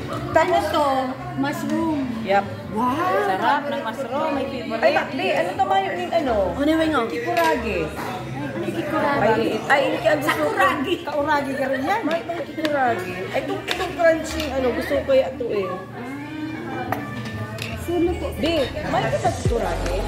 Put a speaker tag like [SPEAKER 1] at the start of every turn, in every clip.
[SPEAKER 1] Tapos to, mushroom.
[SPEAKER 2] Yep.
[SPEAKER 1] Wow!
[SPEAKER 2] Sarap ng mushroom. May favorite.
[SPEAKER 1] Ay, bakli, ano naman yung ano?
[SPEAKER 2] Ano yung nga?
[SPEAKER 1] Kikurage.
[SPEAKER 2] Ay,
[SPEAKER 1] Ay, ang gusto ko.
[SPEAKER 2] kauragi ka rin yan.
[SPEAKER 1] May kikurage. Ay, itong crunchy, ano, gusto ko kaya ito eh.
[SPEAKER 3] Sino po?
[SPEAKER 1] Di, may kita kikurage.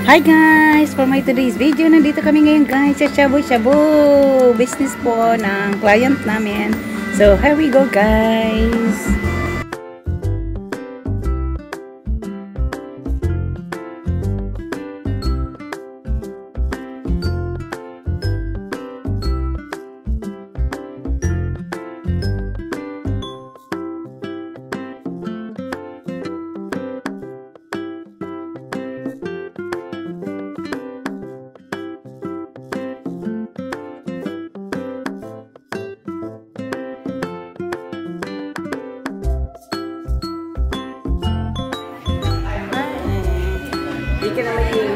[SPEAKER 2] Hi guys! For my today's video, nandito kami ngayon guys sa Shabu Shabu business po ng client namin. So, here we go guys!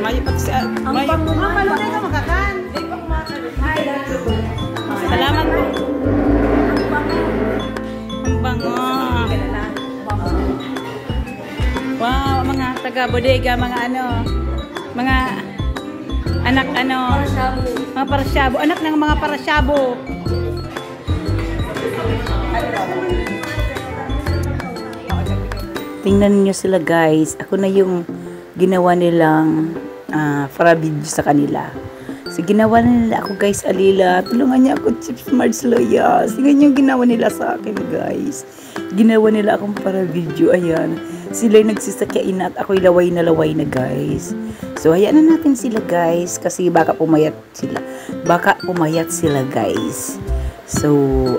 [SPEAKER 2] May pati sa may
[SPEAKER 1] Malo na ito makakan. Di pa kumakakan.
[SPEAKER 2] salamat po. Ang bango. Wow, mga taga bodega, mga ano, mga anak ano, mga parasyabo, anak ng mga parasyabo. Tingnan niyo sila guys. Ako na yung ginawa nilang para video sa kanila. So, ginawa nila ako guys, Alila. Tulungan niya ako, Chips Marts Loyas. Tingnan yung ginawa nila sa akin guys. Ginawa nila akong para video. Ayan. Sila'y nagsisakyain at ako'y laway na guys. So, hayaan na natin sila guys. Kasi baka pumayat sila. Baka pumayat sila guys. So,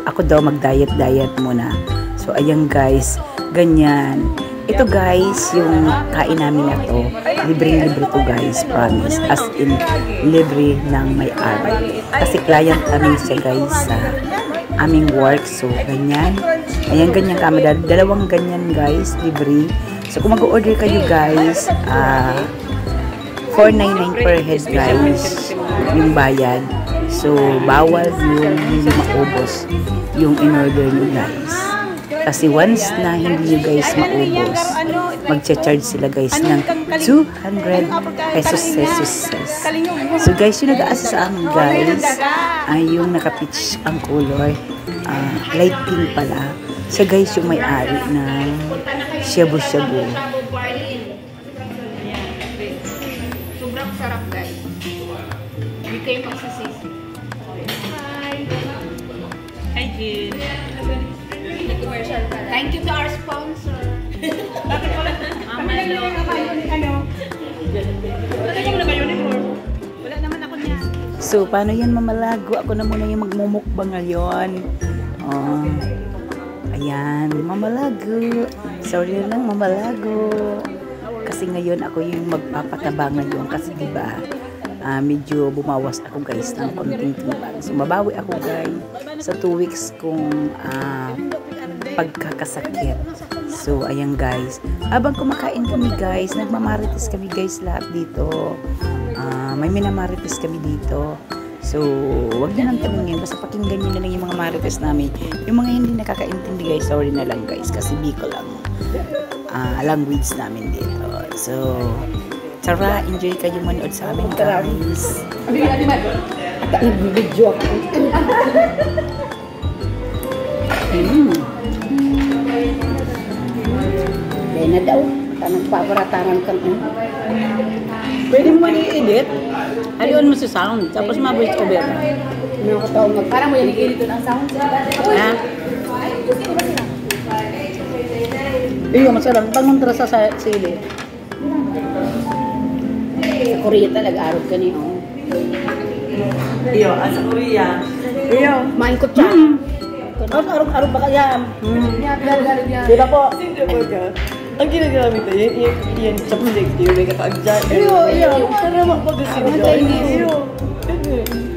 [SPEAKER 2] ako daw mag-diet muna. So, ayan guys. Ganyan. Ito guys, yung kain namin na to, libre-libre to guys, promise. As in, libre ng may-ari. Kasi client kami siya guys sa aming work. So, ganyan. Ayan, ganyan kami. Dalawang ganyan guys, libre. So, kung mag-order kayo guys, 499 per head guys, yung bayad. So, bawal yung hindi maubos yung in-order nyo guys. Kasi once na hindi nyo guys maubos, magcha-charge sila guys ng 200 pesos. So guys, yung nag-aasa sa amin guys, ay yung naka-pitch ang color, light pink pala. So guys, yung may-ari ng Shabu Shabu.
[SPEAKER 3] Sobrang sarap guys. Hindi kayo magsasisi.
[SPEAKER 2] Hi, Jill.
[SPEAKER 3] Thank you to our sponsor.
[SPEAKER 2] Mama Lo. Wala naman ako niya. So, paano yan mamalago? Ako na muna yung magmumukbang ngayon. Oh. Ayan, mamalago. Sorry lang, mamalago. Kasi ngayon ako yung magpapataba ngayon. Kasi diba, medyo bumawas ako guys ng konting timbang. So, mabawi ako guys sa 2 weeks kong pagkakasakit. So, ayan guys. Habang kumakain kami guys, nagmamarites kami guys lahat dito. May minamarites kami dito. So, wag nyo nang tanongin. Basta pakinggan nyo na lang yung mga marites namin. Yung mga hindi nakakaintindi guys, sorry na lang guys. Kasi Bicol lang language namin dito. So, tara, enjoy kayo manood sa amin guys.
[SPEAKER 1] Nag-video ako.
[SPEAKER 3] Kaya na daw. Nagpaparataran ka na.
[SPEAKER 2] Pwede mo i-edit. Ayun mo sa sound. Tapos ma-voice over.
[SPEAKER 3] Parang mo yan i-edit ng sound.
[SPEAKER 2] Ha? Iyo, masarap. Pangontra sa sili.
[SPEAKER 3] Sa Korea talaga, arog ka niyo.
[SPEAKER 1] Iyo, sa Korea. Iyo.
[SPEAKER 3] Maingkot siya.
[SPEAKER 2] Arog ba kaya?
[SPEAKER 3] Diba po?
[SPEAKER 1] Sino ba ka? Ang ginagamit na yan chopstick, yung may kakaagdyan.
[SPEAKER 3] Iyo.
[SPEAKER 1] Sarama pag-asin
[SPEAKER 3] Mga
[SPEAKER 1] dyan.
[SPEAKER 3] Chinese.
[SPEAKER 1] Iyo.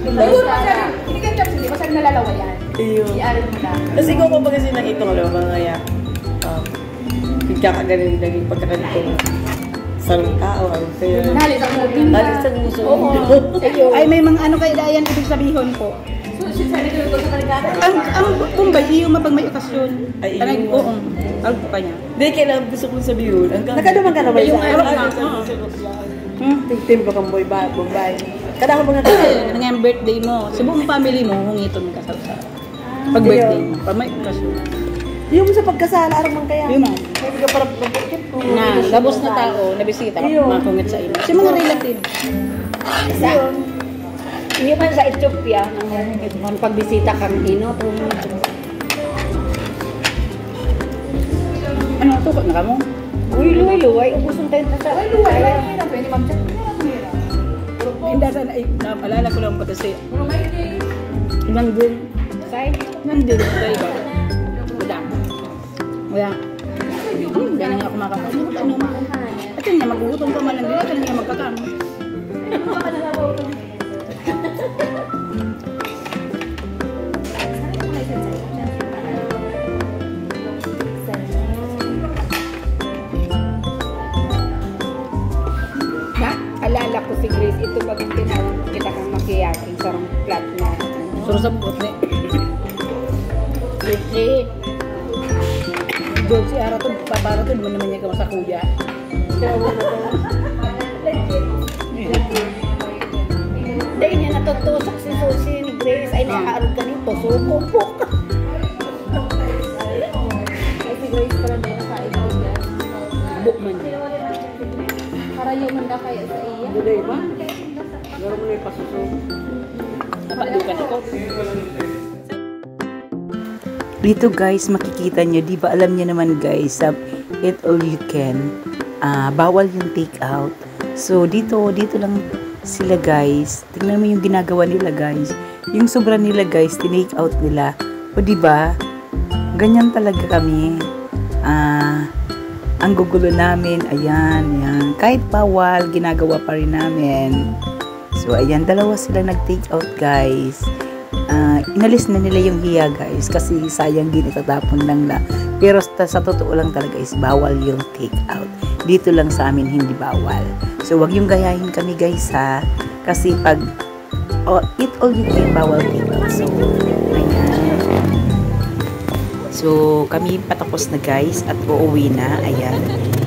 [SPEAKER 3] Siguro masarap. Hindi ka chopstick, masarap nalalaway yan.
[SPEAKER 1] Iyo.
[SPEAKER 3] I-aral mo lang.
[SPEAKER 1] Kasi ikaw pa ba kasi nang itong alam mga kaya pagkakagaling naging pagkakalit ko sa tao. Kaya
[SPEAKER 3] Nalis ang muting ba?
[SPEAKER 1] nalis ang gusto
[SPEAKER 3] Oo.
[SPEAKER 1] mo.
[SPEAKER 3] Sa'yo.
[SPEAKER 2] Ay, may mga ano kay Dayan, ibig sabihin po.
[SPEAKER 3] So, sabi ko sa kanila.
[SPEAKER 2] Ang Bombay, iyo mapag may okasyon.
[SPEAKER 1] Ay,
[SPEAKER 2] Tanay,
[SPEAKER 1] iyo.
[SPEAKER 2] oo. Alpo pa niya.
[SPEAKER 1] Hindi, kailangan gusto kong sabihin.
[SPEAKER 4] Nakaduman ka na ba
[SPEAKER 2] Yung
[SPEAKER 4] sa
[SPEAKER 2] araw
[SPEAKER 4] ano?
[SPEAKER 2] na,
[SPEAKER 4] Tim ba kang boy ba? Bombay. Kada ko mga
[SPEAKER 2] Ano nga yung birthday mo? Sa buong family mo, hungiton ka sa pag birthday mo. Pag may okasyon.
[SPEAKER 4] Yung sa pagkasala, araw man kaya.
[SPEAKER 2] Yun mo.
[SPEAKER 4] Hindi ka para mag-ikip.
[SPEAKER 2] Na, labos na tao, nabisita,
[SPEAKER 4] Iyo.
[SPEAKER 2] makungit sa ino. Si mga relative.
[SPEAKER 3] Hindi man sa Ethiopia, nang pagbisita kang ino,
[SPEAKER 2] Ano, tukot na ka mo?
[SPEAKER 3] uy, luway, ubos ang tayo sa... Ay, luway, pwede ma'am siya.
[SPEAKER 2] Hindi, ay, naalala ko lang pa kasi. Nandun.
[SPEAKER 3] Say,
[SPEAKER 2] Nandun, sa iba. Wala. Ganyan nga ako makakasin. Ano? At yun nga, maghugutom ka man lang din. At yun nga, magkakam.
[SPEAKER 3] alala ko si Grace, ito pag tinawag kita kang makiyaking sarang flat na.
[SPEAKER 2] Suro sa buot ni.
[SPEAKER 3] Kasi,
[SPEAKER 2] Doon si Ara to, para to, naman niya ka sa kuya.
[SPEAKER 3] dahil niya natutusok si Susie ni Grace, ay nakaarog ka nito, sumupok. Ay, si Grace pala din nakain ko niya.
[SPEAKER 2] Buk man niya.
[SPEAKER 3] Karayo man na kaya sa iya.
[SPEAKER 4] Buday ba? Garo mo na yung pasuso.
[SPEAKER 2] Napadukan ako. Dito guys, makikita nyo, di ba alam nyo naman guys, sa eat all you can, bawal yung take out. So dito lang sila guys. Tingnan mo yung ginagawa nila guys. Yung sobra nila guys, tinake out nila. O di ba? Ganyan talaga kami. Ang gugulo namin, ayan, yan. Kahit bawal, ginagawa pa rin namin. So ayan, dalawa sila nag-take out guys. Inalis na nila yung hiya guys kasi sayang din itatapon lang na. Pero sa totoo lang talaga is bawal yung take out. Dito lang sa amin hindi bawal. So wag yung gayahin kami guys ha. Kasi pag eat all you can, bawal take out. So ayan. So kami patapos na guys at uuwi na. Ayan.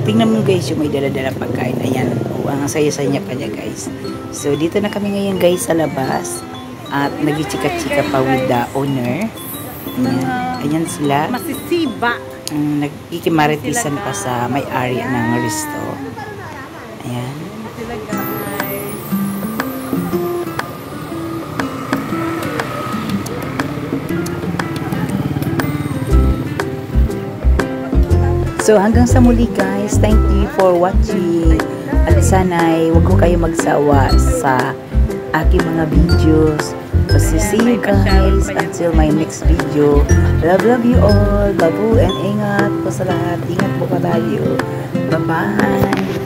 [SPEAKER 2] Tingnan mo guys yung may dala-dala pagkain. Ayan. Ang saya-saya pa niya guys. So dito na kami ngayon guys sa labas. At nag-chika-chika pa with the owner. Ayan, ayan sila.
[SPEAKER 4] Masisiba.
[SPEAKER 2] Nagkikimaritisan pa sa may-ari ng resto. Ayan. So hanggang sa muli guys. Thank you for watching. At sana'y huwag ko kayo magsawa sa aking mga videos. So see you guys until my next video. Love you all. Babu and ingat po sa lahat. Ingat po ka tayo. Bye-bye.